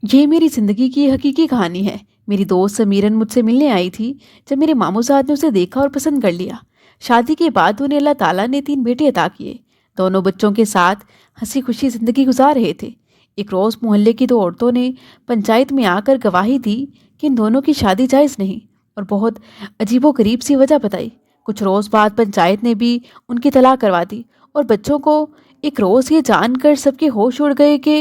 یہ میری ज़िंदगी की हकीकी कहानी है। मेरी दोस्त समीरन मुझसे मिलने आई थी जब मेरे मामूज़ाद ने उसे देखा और पसंद कर लिया। शादी के बाद उन्हें अल्लाह ताला ने 3 बेटे अता किए। दोनों बच्चों के साथ हंसी खुशी ज़िंदगी गुजार रहे थे। एक रोज़ मोहल्ले की 2 औरतों ने पंचायत में आकर गवाही दी कि इन दोनों की शादी जायज़ नहीं, और बहुत अजीबोगरीब सी वजह बताई। कुछ रोज़ बाद पंचायत ने भी उनकी तलाक करवा दी, और बच्चों को एक रोज़ ये जानकर सबके होश उड़ गए कि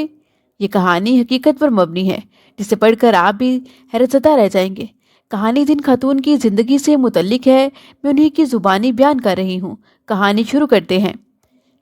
ये कहानी हकीकत पर मबनी है, जिसे पढ़कर आप भी हैरतज़दा रह जाएंगे। कहानी जिन खातून की ज़िंदगी से मुतल्लिक है, मैं उन्हीं की ज़ुबानी बयान कर रही हूँ। कहानी शुरू करते हैं।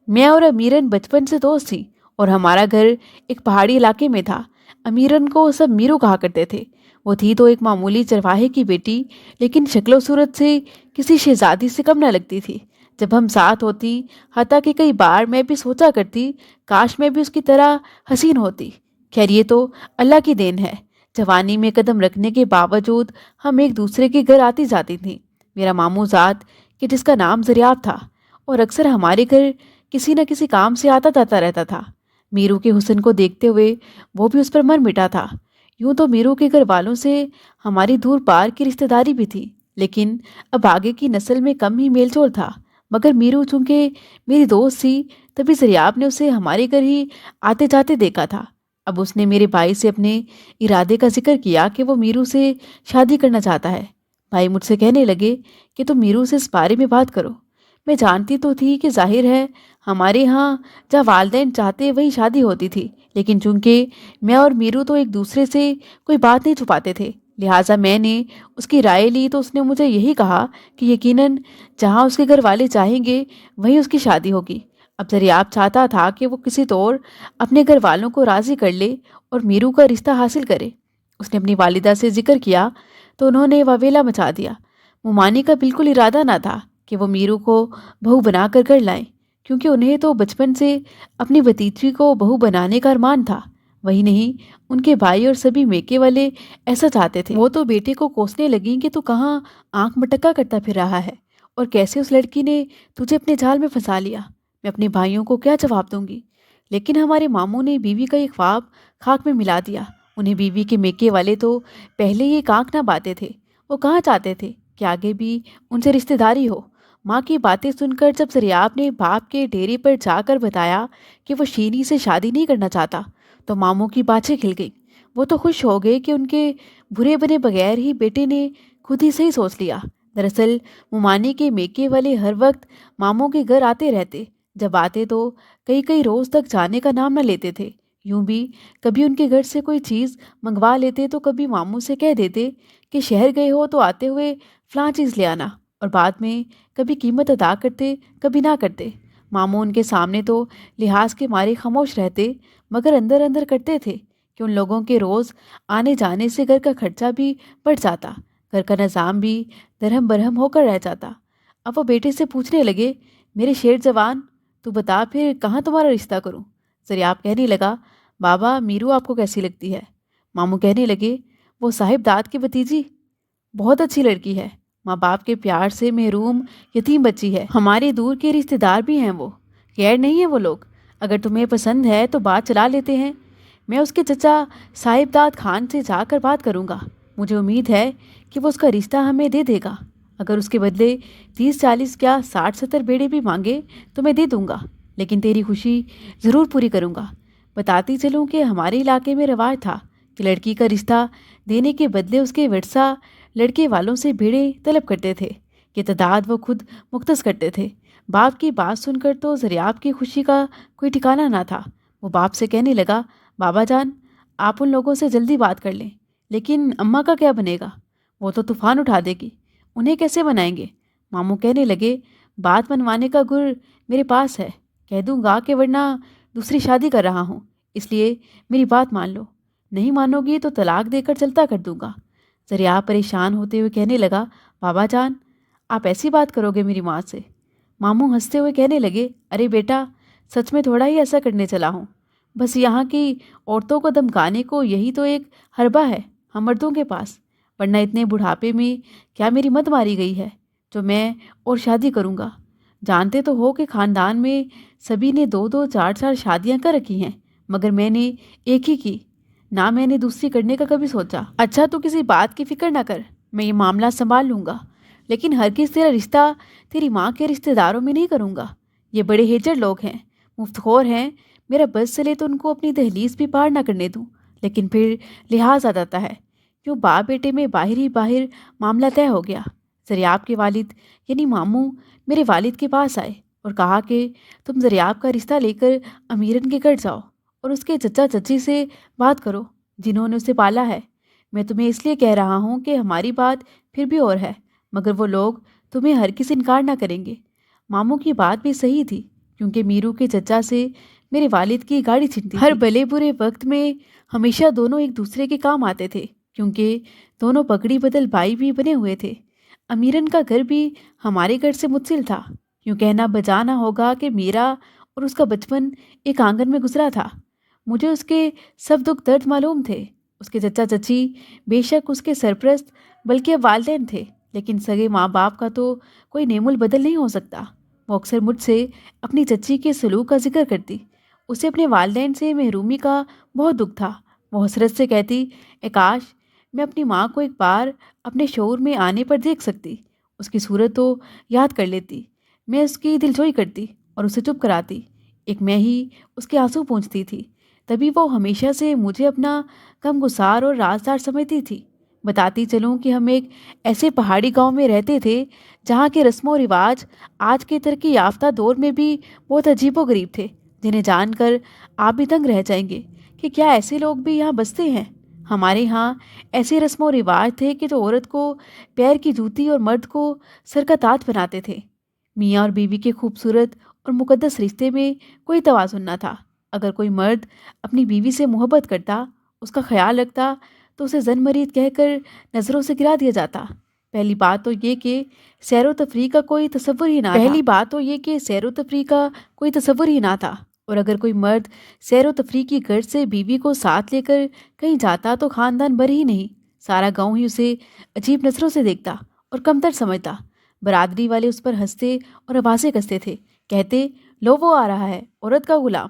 मैं और अमीरन बचपन से दोस्त थी, और हमारा घर एक पहाड़ी इलाके में था। अमीरन को सब मीरू कहा करते थे। वो थी तो एक मामूली चरवाहे की बेटी, लेकिन शक्लो सूरत से किसी शहजादी से कम न लगती थी। जब हम साथ होती, हत्ता कि कई बार मैं भी सोचा करती, काश मैं भी उसकी तरह हसीन होती। खैर, ये तो अल्लाह की देन है। जवानी में कदम रखने के बावजूद हम एक दूसरे के घर आती जाती थीं। मेरा मामू ज़ात, कि जिसका नाम ज़रियाब था, और अक्सर हमारे घर किसी न किसी काम से आता जाता रहता था। मीरू के हुस्न को देखते हुए वो भी उस पर मर मिटा था। यूं तो मीरू के घर वालों से हमारी दूर पार की रिश्तेदारी भी थी, लेकिन अब आगे की नस्ल में कम ही मेलजोल था। मगर मीरू चूंकि मेरी दोस्त थी, तभी ज़रियाब ने उसे हमारे घर ही आते जाते देखा था। अब उसने मेरे भाई से अपने इरादे का जिक्र किया कि वो मीरू से शादी करना चाहता है। भाई मुझसे कहने लगे कि तुम मीरू से इस बारे में बात करो। मैं जानती तो थी कि जाहिर है हमारे यहाँ जहाँ वालिदैन चाहते वही शादी होती थी, लेकिन चूंकि मैं और मीरू तो एक दूसरे से कोई बात नहीं छुपाते थे, लिहाजा मैंने उसकी राय ली तो उसने मुझे यही कहा कि यकीनन जहाँ उसके घर वाले चाहेंगे वहीं उसकी शादी होगी। अब ज़रियाब चाहता था कि वो किसी तौर अपने घर वालों को राज़ी कर ले और मीरू का रिश्ता हासिल करे। उसने अपनी वालिदा से जिक्र किया तो उन्होंने वावेला मचा दिया। मुमानी का बिल्कुल इरादा ना था कि वो मीरू को बहू बना कर घर लाएं, क्योंकि उन्हें तो बचपन से अपनी भतीजी को बहू बनाने का अरमान था। वही नहीं, उनके भाई और सभी मेके वाले ऐसा चाहते थे। वो तो बेटे को कोसने लगी कि तू कहाँ आंख मटक्का करता फिर रहा है, और कैसे उस लड़की ने तुझे अपने जाल में फंसा लिया। मैं अपने भाइयों को क्या जवाब दूंगी। लेकिन हमारे मामू ने बीवी का एक ख्वाब खाक में मिला दिया। उन्हें बीवी के मेके वाले तो पहले ही एक आंख ना बाते थे। वो कहाँ चाहते थे कि आगे भी उनसे रिश्तेदारी हो। माँ की बातें सुनकर जब ज़रियाब ने बाप के डेरे पर जाकर बताया कि वो शीनी से शादी नहीं करना चाहता, तो मामू की बातें खिल गई। वो तो खुश हो गए कि उनके बुरे बने बगैर ही बेटे ने खुद ही सही सोच लिया। दरअसल मुमानी के मेके वाले हर वक्त मामू के घर आते रहते। जब आते तो कई कई रोज़ तक जाने का नाम न लेते थे। यूं भी कभी उनके घर से कोई चीज़ मंगवा लेते तो कभी मामू से कह देते कि शहर गए हो तो आते हुए फ़लाँ चीज़ ले आना, और बाद में कभी कीमत अदा करते कभी ना करते। मामू उनके सामने तो लिहाज के मारे खामोश रहते, मगर अंदर अंदर करते थे कि उन लोगों के रोज़ आने जाने से घर का खर्चा भी बढ़ जाता, घर का निज़ाम भी दरहम बरहम होकर रह जाता। अब वो बेटे से पूछने लगे, मेरे शेर जवान, तू बता फिर कहाँ तुम्हारा रिश्ता करूँ। ज़रियाब कहने लगा, बाबा मीरू आपको कैसी लगती है। मामू कहने लगे, वो साहिब दाद की भतीजी बहुत अच्छी लड़की है, माँ बाप के प्यार से महरूम यतीम बच्ची है। हमारे दूर के रिश्तेदार भी हैं, वो गैर नहीं है वो लोग। अगर तुम्हें पसंद है तो बात चला लेते हैं। मैं उसके चचा साहिबदाद खान से जाकर बात करूँगा। मुझे उम्मीद है कि वो उसका रिश्ता हमें दे देगा। अगर उसके बदले 30-40 क्या 60-70 बेड़े भी मांगे तो मैं दे दूँगा, लेकिन तेरी खुशी ज़रूर पूरी करूँगा। बताती चलूँ कि हमारे इलाके में रिवाज था कि लड़की का रिश्ता देने के बदले उसके वर्सा लड़के वालों से भेड़े तलब करते थे। ये तादाद वो खुद मुख्तस करते थे। बाप की बात सुनकर तो ज़रियाब की खुशी का कोई ठिकाना ना था। वो बाप से कहने लगा, बाबा जान, आप उन लोगों से जल्दी बात कर लें, लेकिन अम्मा का क्या बनेगा। वो तो तूफ़ान उठा देगी, उन्हें कैसे मनाएंगे। मामू कहने लगे, बात मनवाने का गुर मेरे पास है। कह दूंगा कि वरना दूसरी शादी कर रहा हूँ, इसलिए मेरी बात मान लो। नहीं मानोगी तो तलाक देकर चलता कर दूंगा। ज़रियाब परेशान होते हुए कहने लगा, बाबा जान, आप ऐसी बात करोगे मेरी माँ से। मामू हंसते हुए कहने लगे, अरे बेटा, सच में थोड़ा ही ऐसा करने चला हूँ। बस यहाँ की औरतों को धमकाने को यही तो एक हरबा है हम मर्दों के पास, वरना इतने बुढ़ापे में क्या मेरी मत मारी गई है जो मैं और शादी करूँगा। जानते तो हो कि ख़ानदान में सभी ने 2-2 4-4 शादियाँ कर रखी हैं, मगर मैंने एक ही की। ना मैंने दूसरी करने का कभी सोचा। अच्छा, तो किसी बात की फिक्र ना कर, मैं ये मामला संभाल लूँगा, लेकिन हरगिज़ तेरा रिश्ता तेरी माँ के रिश्तेदारों में नहीं करूँगा। ये बड़े हेजड़ लोग हैं, मुफ्तखोर हैं। मेरा बस चले तो उनको अपनी दहलीज भी पार ना करने दूँ, लेकिन फिर लिहाज आ जाता है। क्यों बाप बेटे में बाहर ही बाहर मामला तय हो गया। ज़रियाब के वालिद यानी मामू मेरे वालिद के पास आए और कहा कि तुम ज़रियाब का रिश्ता लेकर अमीरन के घर जाओ और उसके चचा चची से बात करो जिन्होंने उसे पाला है। मैं तुम्हें इसलिए कह रहा हूँ कि हमारी बात फिर भी और है, मगर वो लोग तुम्हें हर किसी इनकार ना करेंगे। मामू की बात भी सही थी, क्योंकि मीरू के चचा से मेरे वालिद की गाड़ी छिनती हर भले बुरे वक्त में हमेशा दोनों एक दूसरे के काम आते थे, क्योंकि दोनों पगड़ी बदल भाई भी बने हुए थे। अमीरन का घर भी हमारे घर से मुत्सिल था। यूँ कहना बजाना होगा कि मेरा और उसका बचपन एक आंगन में गुजरा था। मुझे उसके सब दुख दर्द मालूम थे। उसके चचा चची बेशक उसके सरपरस्त बल्कि अब वालिदैन थे, लेकिन सगे माँ बाप का तो कोई नेमुल बदल नहीं हो सकता। वो अक्सर मुझसे अपनी चची के सलूक का जिक्र करती। उसे अपने वालिदैन से महरूमी का बहुत दुख था। वो हसरत से कहती, काश मैं अपनी माँ को एक बार अपने शऊर में आने पर देख सकती, उसकी सूरत तो याद कर लेती। मैं उसकी दिलजोई करती और उसे चुप कराती। एक मैं ही उसके आंसू पोंछती थी। तभी वो हमेशा से मुझे अपना गमगुसार और राजदार समझती थी। बताती चलूँ कि हम एक ऐसे पहाड़ी गांव में रहते थे जहाँ के रस्मों रिवाज आज के तरक्की याफ्ता दौर में भी बहुत अजीबोगरीब थे, जिन्हें जानकर आप भी दंग रह जाएंगे कि क्या ऐसे लोग भी यहाँ बसते हैं। हमारे यहाँ ऐसे रस्मों रिवाज थे कि जो औरत को पैर की जूती और मर्द को सर का ताज बनाते थे। मियाँ और बीवी के खूबसूरत और मुकद्दस रिश्ते में कोई तवाज़ुन न था। अगर कोई मर्द अपनी बीवी से मोहब्बत करता, उसका ख्याल रखता, तो उसे जन मरीद कहकर नज़रों से गिरा दिया जाता। पहली बात तो ये कि सैरो तफरीह का कोई तसव्वुर ही ना था। और अगर कोई मर्द सैरो तफरीह की गर्ज से बीवी को साथ लेकर कहीं जाता तो ख़ानदान भर ही नहीं, सारा गाँव ही उसे अजीब नज़रों से देखता और कमतर समझता। बरादरी वाले उस पर हंसते और आवाज़ें कसते थे, कहते, लो वो आ रहा है, औरत का गुलाम।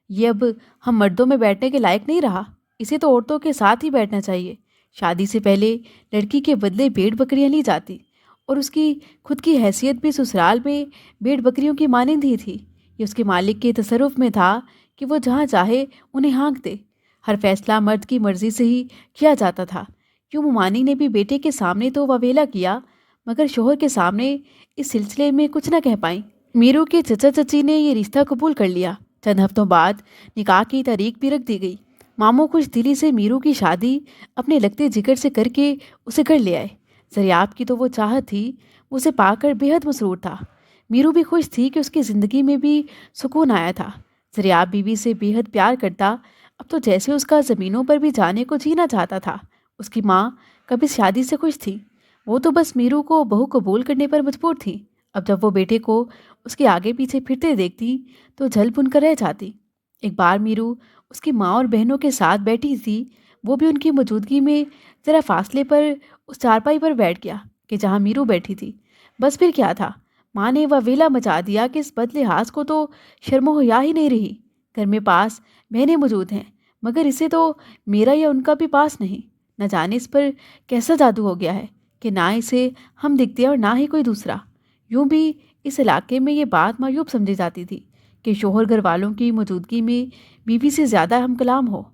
ये अब हम मर्दों में बैठने के लायक नहीं रहा, इसे तो औरतों के साथ ही बैठना चाहिए। शादी से पहले लड़की के बदले भेड़ बकरियां ली जाती और उसकी खुद की हैसियत भी ससुराल में भेड़ बकरियों की मानिंद ही थी। ये उसके मालिक के तसरुफ में था कि वो जहाँ चाहे उन्हें हाँक दे। हर फैसला मर्द की मर्जी से ही किया जाता था। क्यों मुमानी ने भी बेटे के सामने तो वावेला किया, मगर शोहर के सामने इस सिलसिले में कुछ न कह पाई। मीरू के चचा चची ने ये रिश्ता कबूल कर लिया। चंद हफ्तों बाद निकाह की तारीख भी रख दी गई। मामू खुश दिली से मीरू की शादी अपने लगते जिगर से करके उसे घर ले आए। ज़रियाब की तो वो चाहत थी, उसे पाकर बेहद मसरूर था। मीरू भी खुश थी कि उसकी ज़िंदगी में भी सुकून आया था। ज़रियाब बीवी से बेहद प्यार करता, अब तो जैसे उसका ज़मीनों पर भी जाने को जीना चाहता था। उसकी माँ कभी शादी से खुश थी, वो तो बस मीरू को बहू कबूल करने पर मजबूर थी। अब जब वो बेटे को उसके आगे पीछे फिरते देखती तो झल बुन कर रह जाती। एक बार मीरू उसकी माँ और बहनों के साथ बैठी थी, वो भी उनकी मौजूदगी में ज़रा फासले पर उस चारपाई पर बैठ गया कि जहाँ मीरू बैठी थी। बस फिर क्या था, माँ ने वह वेला मचा दिया कि इस बदलिहाज को तो शर्मो हया ही नहीं रही। घर में पास बहनें मौजूद हैं, मगर इसे तो मेरा या उनका भी पास नहीं। न जाने इस पर कैसा जादू हो गया है कि ना इसे हम दिखते हैं और ना ही कोई दूसरा। यूँ भी इस इलाके में ये बात मायूब समझी जाती थी कि शोहर घर वालों की मौजूदगी में बीवी से ज़्यादा हम कलाम हो।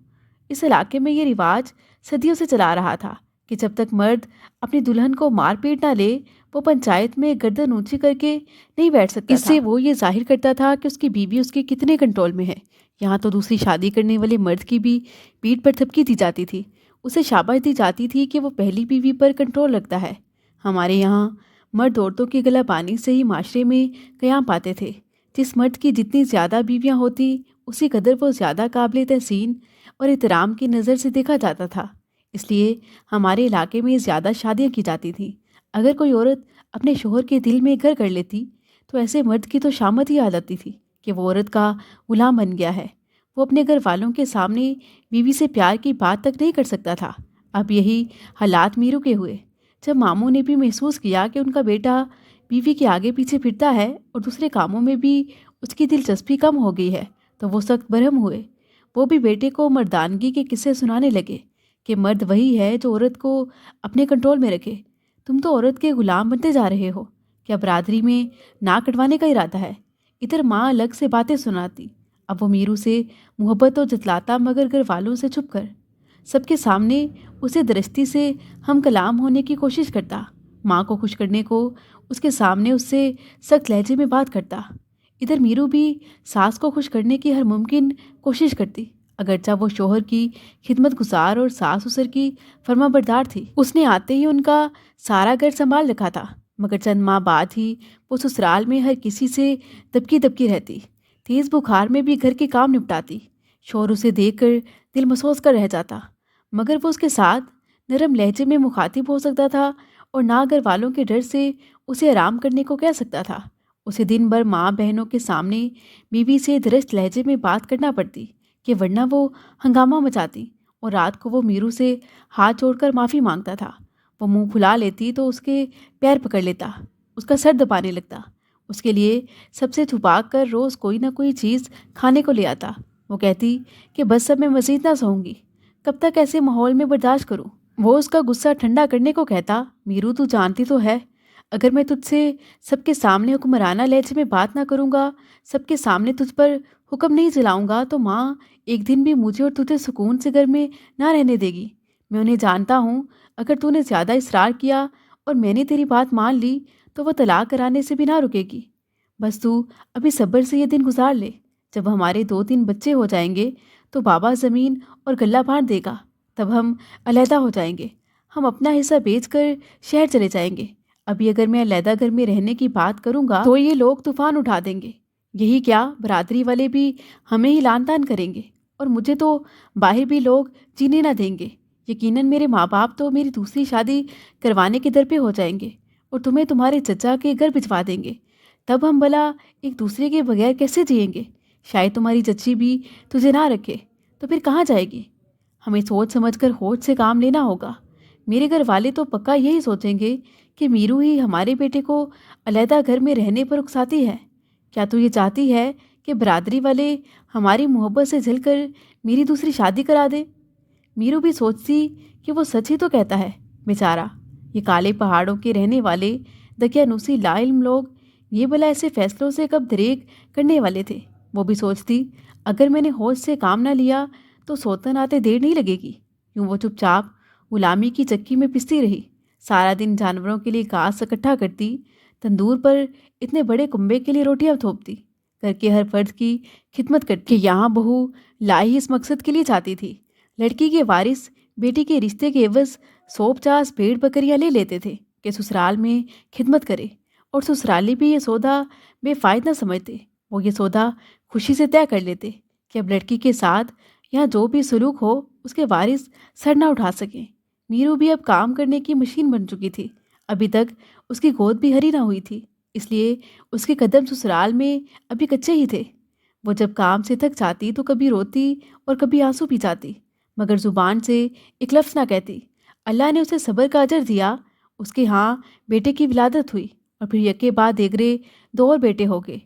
इस इलाके में ये रिवाज सदियों से चला रहा था कि जब तक मर्द अपनी दुल्हन को मार पीट ना ले, वो पंचायत में गर्दन ऊंची करके नहीं बैठ सकता। इससे वो ये जाहिर करता था कि उसकी बीवी उसके कितने कंट्रोल में है। यहाँ तो दूसरी शादी करने वाले मर्द की भी पीठ पर थपकी दी जाती थी, उसे शाबाश दी जाती थी कि वो पहली बीवी पर कंट्रोल रखता है। हमारे यहाँ मर्द औरतों की गला पानी से ही माशरे में क़याम पाते थे। जिस मर्द की जितनी ज़्यादा बीवियाँ होती, उसी कदर वो ज़्यादा काबिल तहसीन और एहतराम की नज़र से देखा जाता था। इसलिए हमारे इलाके में ज़्यादा शादियाँ की जाती थीं। अगर कोई औरत अपने शोहर के दिल में घर कर लेती तो ऐसे मर्द की तो शामत ही आ जाती थी कि वो औरत का गुलाम बन गया है। वो अपने घर वालों के सामने बीवी से प्यार की बात तक नहीं कर सकता था। अब यही हालात मीरू के हुए। जब मामू ने भी महसूस किया कि उनका बेटा बीवी के आगे पीछे फिरता है और दूसरे कामों में भी उसकी दिलचस्पी कम हो गई है, तो वो सख्त बरहम हुए। वो भी बेटे को मर्दानगी के किस्से सुनाने लगे कि मर्द वही है जो औरत को अपने कंट्रोल में रखे। तुम तो औरत के गुलाम बनते जा रहे हो। क्या बरादरी में नाक कटवाने का इरादा है? इधर माँ अलग से बातें सुनाती। अब वो मीरू से मोहब्बत तो जतलाता, मगर घर वालों से छुप कर सबके सामने उसे दरस्ती से हम कलाम होने की कोशिश करता। माँ को खुश करने को उसके सामने उससे सख्त लहजे में बात करता। इधर मीरू भी सास को खुश करने की हर मुमकिन कोशिश करती। अगरचा वो शोहर की खिदमत गुजार और सास ससुर की फर्माबरदार थी। उसने आते ही उनका सारा घर संभाल रखा था, मगर चंद माह बाद ही वो ससुराल में हर किसी से दबकी दबकी रहती। तेज बुखार में भी घर के काम निपटाती। शोहर उसे देखकर दिल महसूस कर रह जाता, मगर वो उसके साथ नरम लहजे में मुखातिब हो सकता था और ना घर वालों के डर से उसे आराम करने को कह सकता था। उसे दिन भर माँ बहनों के सामने बीवी से दरस्त लहजे में बात करना पड़ती कि वरना वो हंगामा मचाती, और रात को वो मीरू से हाथ जोड़कर माफ़ी मांगता था। वो मुंह फुला लेती तो उसके पैर पकड़ लेता, उसका सर दबाने लगता, उसके लिए सबसे छुपा कर रोज़ कोई ना कोई चीज़ खाने को ले आता। वो कहती कि बस अब मैं मज़ीद ना सहूँगी, कब तक ऐसे माहौल में बर्दाश्त करूँ। वो उसका गुस्सा ठंडा करने को कहता, मीरू तू जानती तो है, अगर मैं तुझसे सबके सामने हुक्मराना लहजे में बात ना करूँगा, सबके सामने तुझ पर हुक्म नहीं चलाऊँगा, तो माँ एक दिन भी मुझे और तुझे सुकून से घर में ना रहने देगी। मैं उन्हें जानता हूँ, अगर तूने ज़्यादा इसरार किया और मैंने तेरी बात मान ली तो वह तलाक कराने से भी ना रुकेगी। बस तू अभी सब्र से ये दिन गुजार ले। जब हमारे 2-3 बच्चे हो जाएंगे तो बाबा ज़मीन और गल्ला बांट देगा, तब हम अलहदा हो जाएंगे। हम अपना हिस्सा बेचकर शहर चले जाएंगे। अभी अगर मैं अलहदा घर में रहने की बात करूँगा तो ये लोग तूफान उठा देंगे। यही क्या, बरादरी वाले भी हमें ही लान तान करेंगे और मुझे तो बाहर भी लोग जीने ना देंगे। यकीनन मेरे माँ बाप तो मेरी दूसरी शादी करवाने के दर पे हो जाएंगे और तुम्हें तुम्हारे चचा के घर भिजवा देंगे। तब हम भला एक दूसरे के बगैर कैसे जिएंगे? शायद तुम्हारी चच्ची भी तुझे ना रखे तो फिर कहाँ जाएगी? हमें सोच समझ कर होश से काम लेना होगा। मेरे घर वाले तो पक्का यही सोचेंगे कि मीरू ही हमारे बेटे को अलहदा घर में रहने पर उकसाती है। क्या तू ये चाहती है कि बरादरी वाले हमारी मोहब्बत से जलकर मेरी दूसरी शादी करा दे? मीरू भी सोचती कि वो सच ही तो कहता है। बेचारा, ये काले पहाड़ों के रहने वाले दकियानूसी लाइल्म लोग ये भला ऐसे फैसलों से कब दरेक करने वाले थे? वो भी सोचती, अगर मैंने होश से काम ना लिया तो सोतन आते देर नहीं लगेगी। यूँ वो चुपचाप गुलामी की चक्की में पिसती रही। सारा दिन जानवरों के लिए घास इकट्ठा करती, तंदूर पर इतने बड़े कुंबे के लिए रोटियां थोपती, घर के हर फर्द की खिदमत करती। यहाँ बहू लाई इस मकसद के लिए चाहती थी। लड़की के वारिस बेटी के रिश्ते के एवज 150 भेड़ बकरियां ले लेते थे कि ससुराल में खिदमत करे, और ससुराली भी ये सौदा बेफायदा समझते। वो ये सौदा खुशी से तय कर लेते कि अब लड़की के साथ यहाँ जो भी सलूक हो उसके वारिस सर ना उठा सकें। मीरू भी अब काम करने की मशीन बन चुकी थी। अभी तक उसकी गोद भी हरी ना हुई थी, इसलिए उसके कदम ससुराल में अभी कच्चे ही थे। वो जब काम से थक जाती तो कभी रोती और कभी आंसू पी जाती, मगर ज़ुबान से एक लफ्ज़ ना कहती। अल्लाह ने उसे सब्र का अजर दिया। उसके यहाँ बेटे की विलादत हुई और फिर यके बाद एगरे 2 और बेटे हो गए।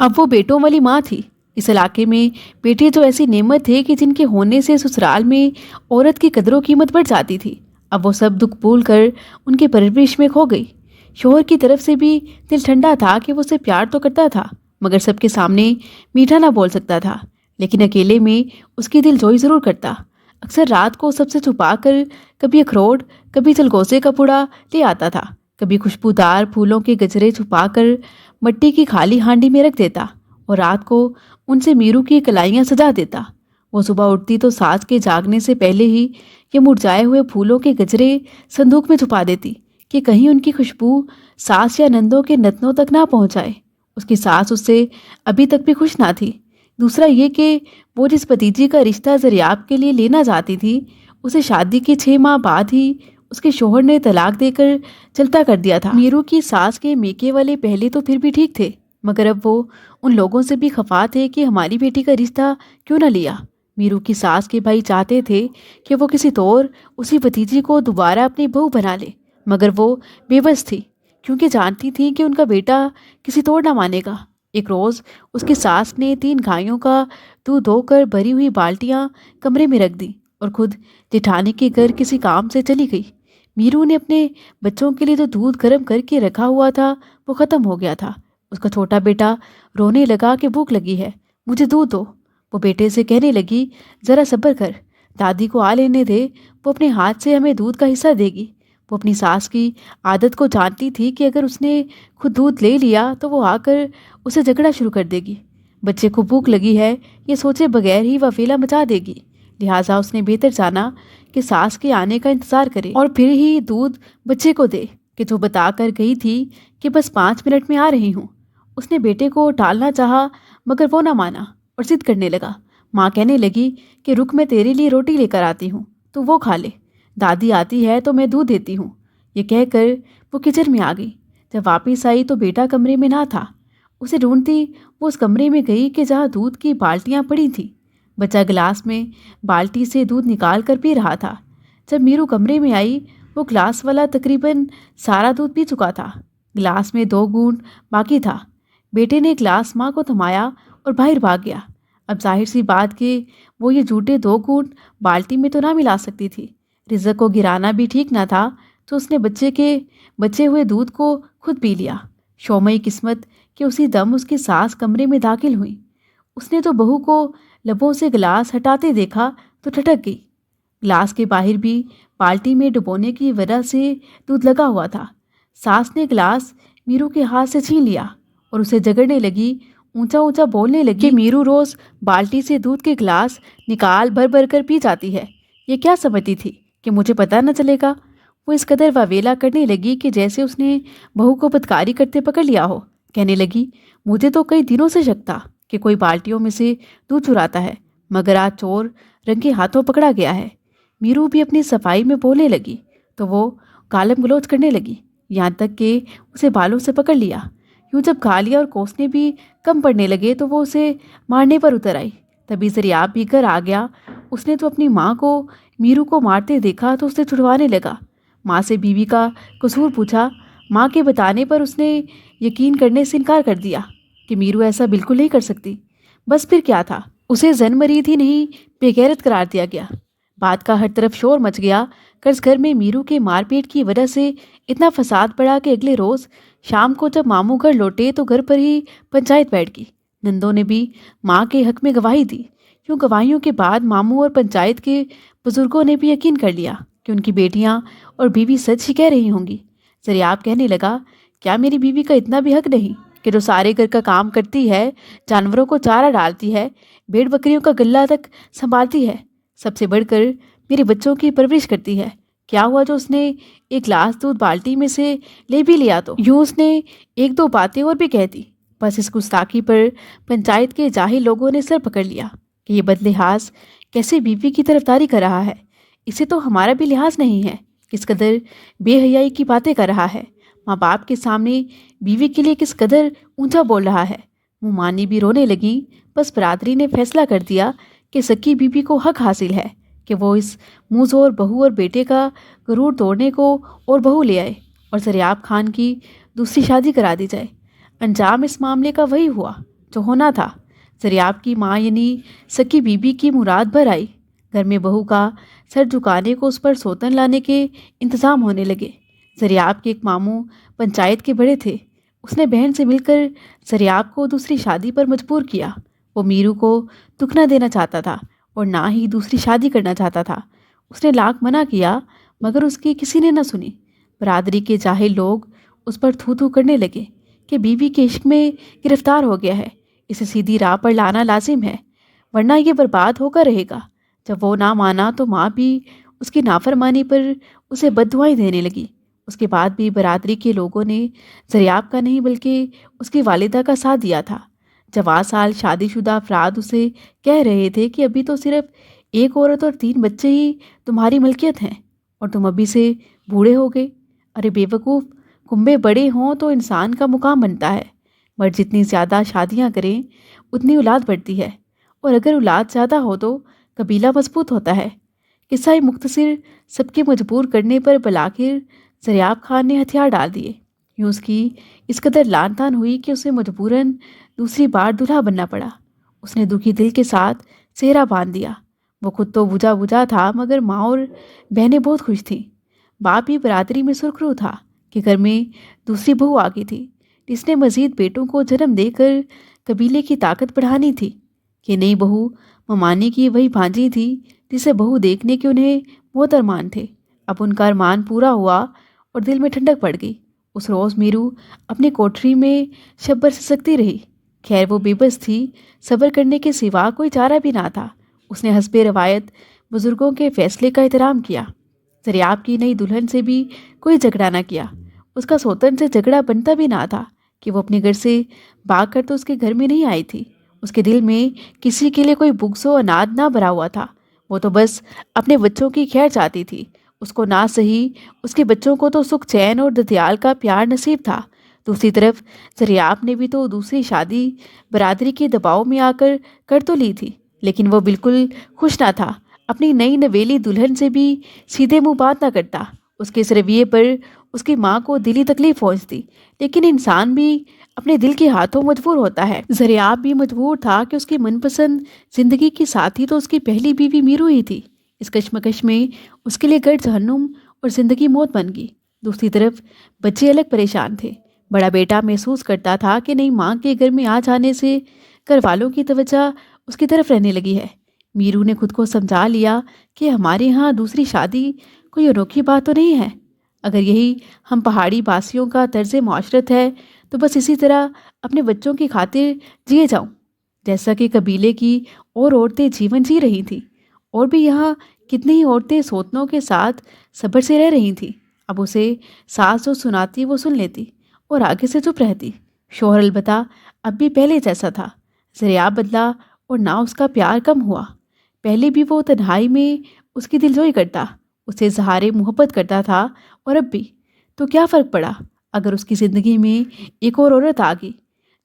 अब वो बेटों वाली माँ थी। इस इलाके में बेटे तो ऐसी नेमत थे कि जिनके होने से ससुराल में औरत की कदरों कीमत बढ़ जाती थी। अब वो सब दुख भूल कर उनके परवरिश में खो गई। शोहर की तरफ से भी दिल ठंडा था कि वो उसे प्यार तो करता था, मगर सबके सामने मीठा ना बोल सकता था। लेकिन अकेले में उसकी दिल जोई ज़रूर करता। अक्सर रात को सबसे छुपा कर कभी अखरोट, कभी जलगोजे का पुड़ा ले आता था, कभी खुशबूदार फूलों के गजरे छुपा कर मट्टी की खाली हांडी में रख देता और रात को उनसे मीरू की कलाइयाँ सजा देता। वो सुबह उठती तो सास के जागने से पहले ही ये मुरझाए हुए फूलों के गजरे संदूक में छुपा देती कि कहीं उनकी खुशबू सास या नंदों के नतनों तक ना पहुँच जाए। उसकी सास उससे अभी तक भी खुश ना थी। दूसरा ये कि वो जिस भतीजी का रिश्ता ज़रियाब के लिए लेना चाहती थी, उसे शादी के 6 माह बाद ही उसके शोहर ने तलाक देकर चलता कर दिया था। मीरू की सास के मेके वाले पहले तो फिर भी ठीक थे, मगर अब वो उन लोगों से भी खफा थे कि हमारी बेटी का रिश्ता क्यों ना लिया। मीरू की सास के भाई चाहते थे कि वो किसी तौर उसी भतीजी को दोबारा अपनी बहू बना ले, मगर वो बेबस थी क्योंकि जानती थी कि उनका बेटा किसी तौर ना मानेगा। ایک روز اس کی ساس نے 3 گایوں کا دودھ دھو کر بھری ہوئی بالٹیاں کمرے میں رکھ دی اور خود جیٹھانی کے گھر کسی کام سے چلی گئی۔ میرو نے اپنے بچوں کے لیے جو دودھ گرم کر کے رکھا ہوا تھا وہ ختم ہو گیا تھا۔ اس کا چھوٹا بیٹا رونے لگا کہ بھوک لگی ہے، مجھے دودھ دو۔ وہ بیٹے سے کہنے لگی، ذرا صبر کر، دادی کو آ لینے دے، وہ اپنے ہاتھ سے ہمیں دودھ کا حصہ دے گی۔ وہ اپنی ساس کی عادت کو جانتی تھی کہ اگر اس نے خود دودھ لے لیا تو وہ آ کر اسے جھگڑا شروع کر دے گی۔ بچے کو بھوک لگی ہے یہ سوچے بغیر ہی وہ فیلا مچا دے گی، لہٰذا اس نے بہتر جانا کہ ساس کے آنے کا انتظار کرے اور پھر ہی دودھ بچے کو دے، کہ جو بتا کر گئی تھی کہ بس 5 منٹ میں آ رہی ہوں۔ اس نے بیٹے کو ٹالنا چاہا مگر وہ نہ مانا اور ضد کرنے لگا۔ ماں کہنے لگی کہ رک، میں تیرے لیے روٹی لے کر آتی ہوں، تو وہ کھا لے، دادی آتی ہے تو میں دودھ دیتی ہوں۔ یہ کہہ کر وہ کچن میں آ گئی۔ جب واپس آئی تو بیٹا کمرے میں نہ تھا۔ اسے ڈھونڈتی وہ اس کمرے میں گئی کہ جہاں دودھ کی بالٹیاں پڑی تھیں۔ بچہ گلاس میں بالٹی سے دودھ نکال کر پی رہا تھا۔ جب میرو کمرے میں آئی وہ گلاس والا تقریباً سارا دودھ پی چکا تھا، گلاس میں 2 گھونٹ باقی تھا۔ بیٹے نے گلاس ماں کو تھمایا اور باہر بھاگ گیا۔ اب ظاہر سی بات کہ وہ یہ جھوٹے 2 گھونٹ بالٹی میں تو نہ ملا سکتی تھی، رزق کو گرانا بھی ٹھیک نہ تھا، تو اس نے بچے کے بچے ہوئے دودھ کو خود پی لیا۔ شومئی قسمت کہ اسی دم اس کی ساس کمرے میں داخل ہوئی۔ اس نے تو بہو کو لبوں سے گلاس ہٹاتے دیکھا تو ٹھٹک گئی۔ گلاس کے باہر بھی بالٹی میں ڈبونے کی وجہ سے دودھ لگا ہوا تھا۔ ساس نے گلاس میرو کے ہاتھ سے چھین لیا اور اسے جگڑنے لگی، اونچا اونچا بولنے لگی کہ میرو روز بالٹی سے دودھ کے گلاس نکال بھر بھر کر پی جاتی ہے، یہ کیا سمجھتی تھی کہ مجھے پتہ نہ چلے گا؟ وہ اس قدر واویلا کرنے لگی کہ جیسے اس نے بہو کو بدکاری کرتے پکڑ لیا ہو۔ کہنے لگی، مجھے تو کئی دنوں سے شک تھا کہ کوئی بالٹیوں میں سے دودھ چراتا ہے، مگر آج چور رنگے ہاتھوں پکڑا گیا ہے۔ میرو بھی اپنی صفائی میں بولنے لگی تو وہ گالم گلوچ کرنے لگی، یہاں تک کہ اسے بالوں سے پکڑ لیا۔ یوں جب گالیاں اور کوسنے بھی کم پڑنے لگے تو وہ اسے مارنے پر اتر آئی۔ تبھی زریاب بھی گھر آ گیا۔ اس نے تو اپنی ماں کو میرو کو مارتے دیکھا تو اسے چھڑوانے لگا۔ ماں سے بیوی کا قصور پوچھا۔ ماں کے بتانے پر اس نے یقین کرنے سے انکار کر دیا کہ میرو ایسا بالکل نہیں کر سکتی۔ بس پھر کیا تھا، اسے زن مرید ہی نہیں بے غیرت قرار دیا گیا۔ بات کا ہر طرف شور مچ گیا۔ قرض گھر میں میرو کے مار پیٹ کی وجہ سے اتنا فساد پڑا کہ اگلے روز شام کو جب ماموں گھر لوٹے تو گھر پر ہی پنچایت بیٹھ گئی۔ نندوں نے بھی ماں کے حق میں گواہی دی۔ یوں گواہیوں کے بعد ماموں اور پنچایت کے بزرگوں نے بھی یقین کر لیا کہ ان کی بیٹیاں اور بیوی سچ ہی کہہ رہی ہوں گی۔ زریاب کہنے لگا، کیا میری بیوی کا اتنا بھی حق نہیں کہ جو سارے گھر کا کام کرتی ہے، جانوروں کو چارہ ڈالتی ہے، بھیڑ بکریوں کا غلہ تک سنبھالتی ہے، سب سے بڑھ کر میرے بچوں کی پرورش کرتی ہے؟ کیا ہوا جو اس نے 1 گلاس دودھ بالٹی میں سے لے بھی لیا تو؟ یوں اس نے 1-2 باتیں اور بھی کہہ دی۔ بس اس گستاخی پر پنچایت کے جاہل لوگوں نے سر پکڑ لیا کہ یہ بدلحاظ کیسے بیوی کی طرفداری کر رہا ہے، اسے تو ہمارا بھی لحاظ نہیں ہے، کس قدر بے حیائی کی باتیں کر رہا ہے، ماں باپ کے سامنے بیوی کے لیے کس قدر اونچا بول رہا ہے۔ منہ مانی بھی رونے لگیں۔ بس برادری نے فیصلہ کر دیا کہ سکی بیوی کو حق حاصل ہے کہ وہ اس منہ زور بہو اور بیٹے کا غرور توڑنے کو اور بہو لے آئے اور زریاب خان کی دوسری شادی کرا دی جائے۔ انجام اس معاملے کا وہی ہوا جو ہونا تھا۔ زریاب کی ماں یعنی سکی بیوی کی مراد بھر آئی۔ گھر میں بہو کا سر جھکانے کو اس پر سوتن لانے کے انتظام ہونے لگے۔ زریاب کے ایک ماموں پنچایت کے بڑے تھے۔ اس نے بہن سے مل کر زریاب کو دوسری شادی پر مجبور کیا۔ وہ میرو کو دکھ نہ دینا چاہتا تھا اور نہ ہی دوسری شادی کرنا چاہتا تھا۔ اس نے لاکھ منع کیا مگر اس کی کسی نے نہ سنی۔ برادری کے جاہل لوگ اس پر تھو تھو کرنے لگے کہ بیوی کے عشق میں گرفتار ہو گیا ہے، اسے سیدھی راہ پر لانا لازم ہے ورنہ یہ برباد ہو کر رہے گا۔ جب وہ نہ مانا تو ماں بھی اس کی نافرمانی پر اسے بد دعائیں دینے لگی۔ اس کے بعد بھی برادری کے لوگوں نے زریاب کا نہیں بلکہ اس کی والدہ کا ساتھ دیا تھا۔ جوان سال شادی شدہ افراد اسے کہہ رہے تھے کہ ابھی تو صرف 1 عورت اور 3 بچے ہی تمہاری ملکیت ہیں اور تم ابھی سے بوڑھے ہو گئے۔ ارے بے وقوف، کنبے بڑے ہوں تو انسان کا مقام بنتا ہے۔ مرد جتنی زیادہ شادیاں کریں اتنی اولاد بڑھتی ہے، اور اگر اولاد زیادہ ہو تو قبیلہ مضبوط ہوتا ہے۔ قصہ مختصر سب کے مجبور کرنے پر بالآخر زریاب خان نے ہتھیار ڈال دیے۔ یوں اس کی اس قدر لان تان ہوئی کہ اسے مجبوراً دوسری بار دلہا بننا پڑا۔ اس نے دکھی دل کے ساتھ سہرا باندھ دیا۔ وہ خود تو بجھا بجھا تھا، مگر ماں اور بہنیں بہت خوش تھیں۔ باپ بھی برادری میں سرخرو تھا کہ گھر میں دوسری بہو آ گئی تھی، جس نے مزید بیٹوں کو جنم دے کر قبیلے کی طاقت بڑھانی تھی۔ یہ نئی بہو ممانی کی وہی بھانجی تھی جسے بہو دیکھنے کے انہیں بہت ارمان تھے۔ اب ان کا ارمان پورا ہوا اور دل میں ٹھنڈک پڑ گئی۔ اس روز میرو اپنی کوٹری میں شب سے سکتی رہی۔ خیر وہ بے بس تھی، صبر کرنے کے سوا کوئی چارہ بھی نہ تھا۔ اس نے حسب روایت بزرگوں کے فیصلے کا احترام کیا۔ دریاب کی نئی دلہن سے بھی کوئی جھگڑا نہ کیا۔ اس کا سوتن سے جھگڑا بنتا بھی نہ تھا کہ وہ اپنے گھر سے بھاگ کر تو اس کے گھر میں نہیں آئی تھی۔ اس کے دل میں کسی کے لیے کوئی بغض و عناد نہ بھرا ہوا تھا۔ وہ تو بس اپنے بچوں کی خیر چاہتی تھی۔ اس کو نہ صحیح، اس کے بچوں کو تو سکھ چین اور ددیال کا پیار نصیب تھا۔ دوسری طرف دریاب نے بھی تو دوسری شادی برادری کے دباؤ میں آ کر تو لی تھی، لیکن وہ بالکل خوش نہ تھا۔ اپنی نئی نویلی دلہن سے بھی سیدھے منہ بات نہ کرتا۔ اس کے اس رویے پر اس کی ماں کو دلی تکلیف پہنچتی، لیکن انسان بھی اپنے دل کے ہاتھوں مجبور ہوتا ہے۔ دریاب بھی مجبور تھا کہ اس کی من پسند زندگی کی ساتھی تو اس کی پہلی بیوی میرو ہی تھی۔ اس کشمکش میں اس کے لیے گھر جہنم اور زندگی موت بن گئی۔ دوسری طرف بچے الگ پریشان تھے۔ بڑا بیٹا محسوس کرتا تھا کہ نئی ماں کے گھر میں آ جانے سے گھر والوں کی توجہ اس کی طرف رہنے لگی ہے۔ میرو نے خود کو سمجھا لیا کہ ہمارے ہاں دوسری شادی کوئی انوکھی بات تو نہیں ہے۔ اگر یہی ہم پہاڑی باسیوں کا طرز معاشرت ہے تو بس اسی طرح اپنے بچوں کی خاطر جیے جاؤں، جیسا کہ قبیلے کی اور عورتیں جیون جی رہی تھیں۔ اور بھی یہاں کتنی ہی عورتیں سوتنوں کے ساتھ صبر سے رہ رہی تھیں۔ اب اسے ساس جو سناتی وہ سن لیتی اور آگے سے چپ رہتی۔ شوہر البتہ اب بھی پہلے جیسا تھا۔ دریاب بدلا اور نہ اس کا پیار کم ہوا۔ پہلے بھی وہ تنہائی میں اس کی دلجوئی کرتا، اسے اظہار محبت کرتا تھا، اور اب بھی۔ تو کیا فرق پڑا اگر اس کی زندگی میں ایک اور عورت آ گئی؟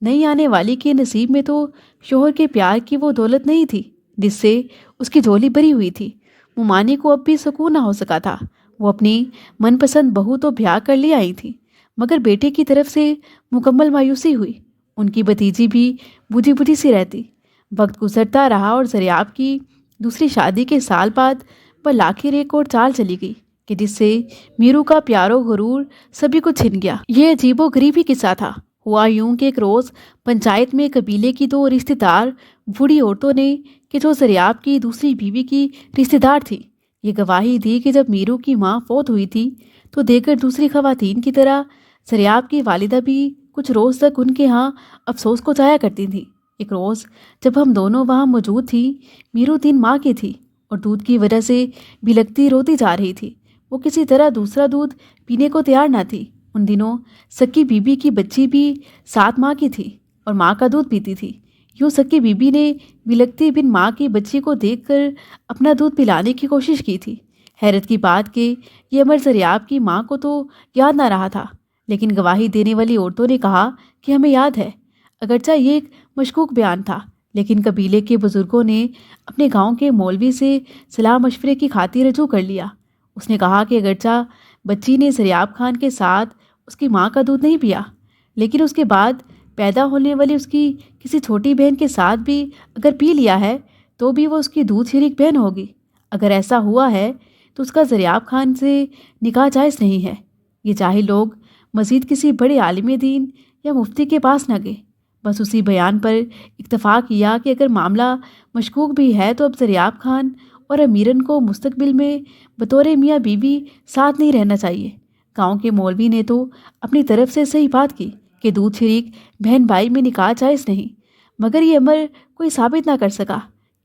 نئی آنے والی کے نصیب میں تو شوہر کے پیار کی وہ دولت نہیں تھی جس سے اس کی جھولی بھری ہوئی تھی۔ ممانی کو اب بھی سکون نہ ہو سکا تھا۔ وہ اپنی من پسند بہو تو بیاہ کر لے آئی تھی، مگر بیٹے کی طرف سے مکمل مایوسی ہوئی۔ ان کی بھتیجی بھی بجھی بجھی سی رہتی۔ وقت گزرتا رہا اور دریاب کی دوسری شادی کے سال بعد پر آخر ایک اور چال چلی گئی کہ جس سے میرو کا پیار و غرور سبھی کو چھن گیا۔ یہ عجیب و غریب ہی قصہ تھا۔ ہوا یوں کہ ایک روز پنچایت میں قبیلے کی دو رشتہ دار بوڑھی عورتوں نے کہ جو دریاب کی دوسری بیوی کی رشتہ دار تھی، یہ گواہی دی کہ جب میرو کی ماں فوت ہوئی تھی تو دیگر دوسری خواتین کی طرح دریاب کی والدہ بھی کچھ روز تک ان کے ہاں افسوس کو جایا کرتی تھیں۔ ایک روز جب ہم دونوں وہاں موجود تھیں، میرو 3 ماہ کی تھی اور دودھ کی وجہ سے بلکتی روتی جا رہی تھی۔ وہ کسی طرح دوسرا دودھ پینے کو تیار نہ تھی۔ ان دنوں سکی بیوی کی بچی بھی 7 ماہ کی تھی اور ماں کا دودھ پیتی تھی۔ یوں سکی بیوی نے بلکتی بن ماں کی بچی کو دیکھ کر اپنا دودھ پلانے کی کوشش کی تھی۔ حیرت کی بات کہ یہ امر دریاب کی ماں کو تو یاد نہ رہا تھا، لیکن گواہی دینے والی عورتوں نے کہا کہ ہمیں یاد ہے۔ اگرچہ یہ ایک مشکوک بیان تھا، لیکن قبیلے کے بزرگوں نے اپنے گاؤں کے مولوی سے صلاح مشورے کی خاطر رجوع کر لیا۔ اس نے کہا کہ اگرچہ بچی نے دریاب خان کے ساتھ اس کی ماں کا دودھ نہیں پیا، لیکن اس کے بعد پیدا ہونے والی اس کی کسی چھوٹی بہن کے ساتھ بھی اگر پی لیا ہے تو بھی وہ اس کی دودھ شریک بہن ہوگی۔ اگر ایسا ہوا ہے تو اس کا دریاب خان سے نکاح جائز نہیں ہے۔ یہ جاہل لوگ مزید کسی بڑے عالم دین یا مفتی کے پاس نہ گئے، بس اسی بیان پر اکتفا کیا کہ اگر معاملہ مشکوک بھی ہے تو اب دریاب خان اور امیرن کو مستقبل میں بطور میاں بیوی ساتھ نہیں رہنا چاہیے۔ گاؤں کے مولوی نے تو اپنی طرف سے صحیح بات کی کہ دودھ شریک بہن بھائی میں نکاح جائز نہیں، مگر یہ امر کوئی ثابت نہ کر سکا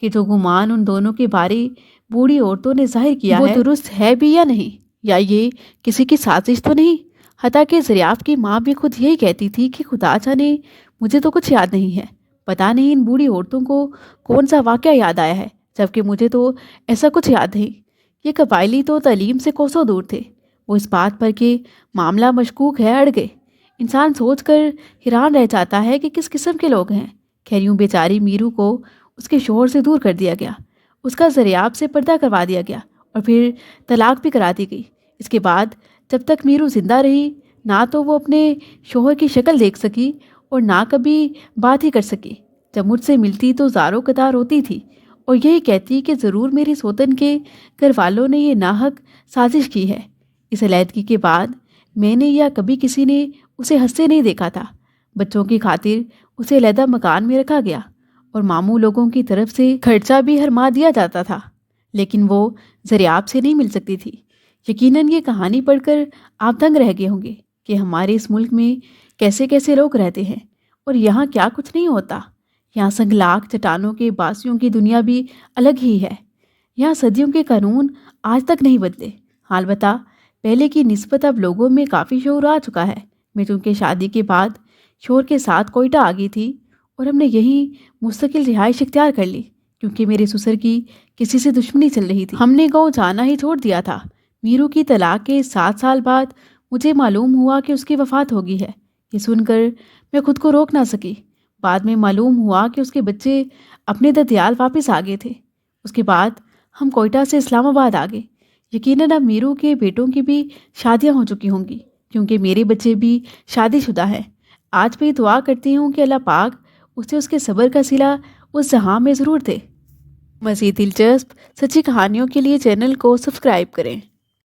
کہ جو گمان ان دونوں کے بارے بوڑھی عورتوں نے ظاہر کیا وہ درست ہے بھی یا نہیں، یا یہ کسی کی سازش تو نہیں۔ حتیٰ کہ دریاب کی ماں بھی خود یہی کہتی تھی کہ خدا جانے مجھے تو کچھ یاد نہیں ہے۔ پتہ نہیں ان بوڑھی عورتوں کو کون سا واقعہ یاد آیا ہے، جبکہ مجھے تو ایسا کچھ یاد نہیں۔ یہ قبائلی تو تعلیم سے کوسوں دور تھے۔ وہ اس بات پر کہ معاملہ مشکوک ہے اڑ گئے۔ انسان سوچ کر حیران رہ جاتا ہے کہ کس قسم کے لوگ ہیں۔ خیریوں بیچاری میرو کو اس کے شوہر سے دور کر دیا گیا، اس کا دریاب سے پردہ کروا دیا گیا اور پھر طلاق بھی کرا دی گئی۔ اس کے بعد جب تک میرو زندہ رہی نہ تو وہ اپنے شوہر کی شکل دیکھ سکی اور نہ کبھی بات ہی کر سکی۔ جب مجھ سے ملتی تو زاروں قطار روتی تھی اور یہی کہتی کہ ضرور میری سوتن کے گھر والوں نے یہ ناحق سازش کی ہے۔ اس علیحدگی کے بعد میں نے یا کبھی کسی نے اسے ہنستے نہیں دیکھا تھا۔ بچوں کی خاطر اسے علیحدہ مکان میں رکھا گیا اور ماموں لوگوں کی طرف سے خرچہ بھی ہر ماہ دیا جاتا تھا، لیکن وہ ذریعہ سے نہیں مل سکتی تھی۔ یقیناً یہ کہانی پڑھ کر آپ دنگ رہ گئے ہوں گے کہ ہمارے اس ملک میں کیسے کیسے لوگ رہتے ہیں اور یہاں کیا کچھ نہیں ہوتا۔ یہاں سنگلاخ چٹانوں کے باسیوں کی دنیا بھی الگ ہی ہے۔ یہاں صدیوں کے قانون آج تک نہیں بدلے۔ البتہ پہلے کی نسبت اب لوگوں میں کافی شعور آ چکا ہے۔ میں چونکہ شادی کے بعد شوہر کے ساتھ کوئٹہ آ گئی تھی اور ہم نے یہیں مستقل رہائش اختیار کر لی، کیونکہ میرے سسر کی کسی سے دشمنی چل رہی تھی۔ ہم نے گاؤں جانا ہی چھوڑ دیا تھا۔ میرو کی طلاق کے 7 سال بعد مجھے معلوم ہوا کہ اس کی وفات ہو گئی ہے۔ یہ سن کر میں خود کو روک نہ سکی۔ بعد میں معلوم ہوا کہ اس کے بچے اپنے ددیال واپس آ گئے تھے۔ اس کے بعد ہم کوئٹہ سے اسلام آباد آ گئے۔ یقیناً اب میرو کے بیٹوں کی بھی شادیاں ہو چکی ہوں گی، کیونکہ میرے بچے بھی شادی شدہ ہیں۔ آج بھی دعا کرتی ہوں کہ اللہ پاک اسے اس کے صبر کا صلہ اس جہاں میں ضرور دے۔ مزید دلچسپ سچی کہانیوں کے لیے چینل کو سبسکرائب کریں۔